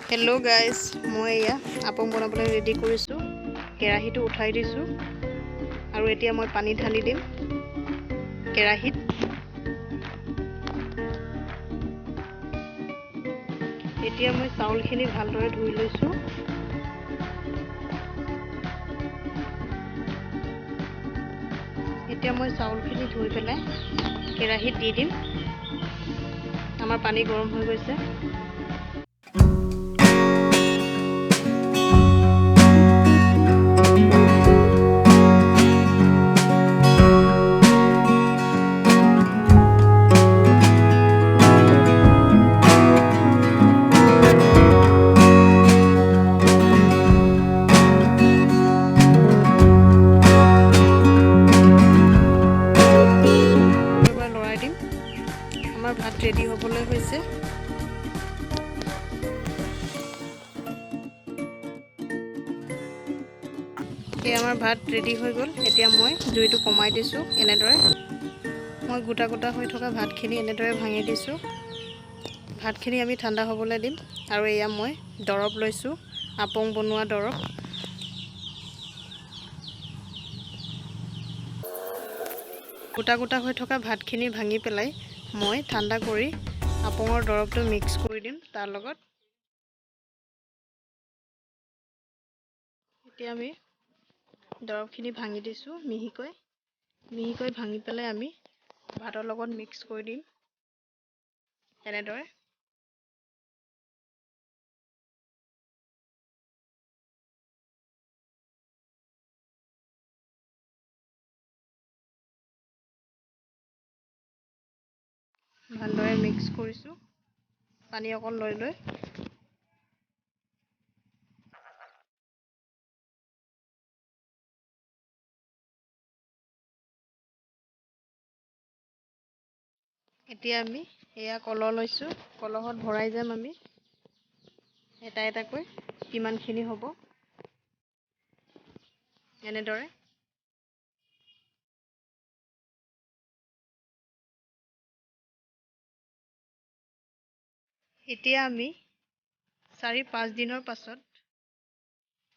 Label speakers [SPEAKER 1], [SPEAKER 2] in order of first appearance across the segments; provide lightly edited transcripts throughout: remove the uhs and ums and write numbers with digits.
[SPEAKER 1] Hello' guys, মই এয়া আপং বনাবলৈ ৰেডি কৰিছোঁ। কেৰাহীটো উঠাই দিছোঁ আৰু এতিয়া মই পানী ঢালি দিম কেৰাহীত। এতিয়া মই চাউলখিনি ভালদৰে ধুই লৈছোঁ। এতিয়া মই চাউলখিনি ধুই পেলাই কেৰাহীত দি দিম। আমাৰ পানী গৰম হৈ গৈছে। আমাৰ ভাত ৰেডি হ'বলৈ হৈছে। আমাৰ ভাত ৰেডি হৈ গ'ল। এতিয়া মই জুইটো কমাই দিছোঁ। এনেদৰে মই গোটা গোটা হৈ থকা ভাতখিনি এনেদৰে ভাঙি দিছোঁ। ভাতখিনি আমি ঠাণ্ডা হ'বলৈ দিম। আৰু এয়া মই দৰৱ লৈছোঁ, আপং বনোৱা দৰৱ। গোটা গোটা হৈ থকা ভাতখিনি ভাঙি পেলাই মই ঠাণ্ডা কৰি আপঙৰ দৰৱটো মিক্স কৰি দিম তাৰ লগত। এতিয়া আমি দৰৱখিনি ভাঙি দিছোঁ মিহিকৈ ভাঙি পেলাই আমি ভাতৰ লগত মিক্স কৰি দিম এনেদৰে। ভালদৰে মিক্স কৰিছোঁ পানী অকণ লৈ লৈ। এতিয়া আমি এয়া কলহ লৈছোঁ। কলহত ভৰাই যাম আমি এটা এটাকৈ কিমানখিনি হ'ব এনেদৰে। এতিয়া আমি 4-5 দিনৰ পাছত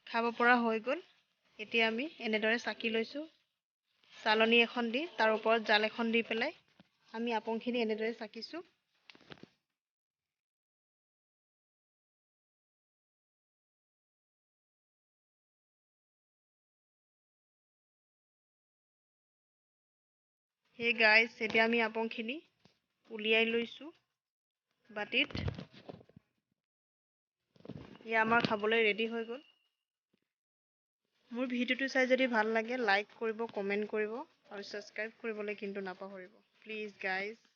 [SPEAKER 1] খাব পৰা হৈ গ'ল। এতিয়া আমি এনেদৰে চাকি লৈছোঁ। চালনী এখন দি তাৰ ওপৰত জাল এখন দি পেলাই আমি আপংখিনি এনেদৰে চাকিছোঁ। সেই গাইজ, এতিয়া আমি আপংখিনি উলিয়াই লৈছোঁ বাটিত। এয়া আমাৰ খাবলৈ ৰেডি হৈ গ'ল। মোৰ ভিডিঅ'টো চাই যদি ভাল লাগে লাইক কৰিব, কমেণ্ট কৰিব আৰু ছাবস্ক্ৰাইব কৰিবলৈ কিন্তু নাপাহৰিব প্লিজ গাইজ।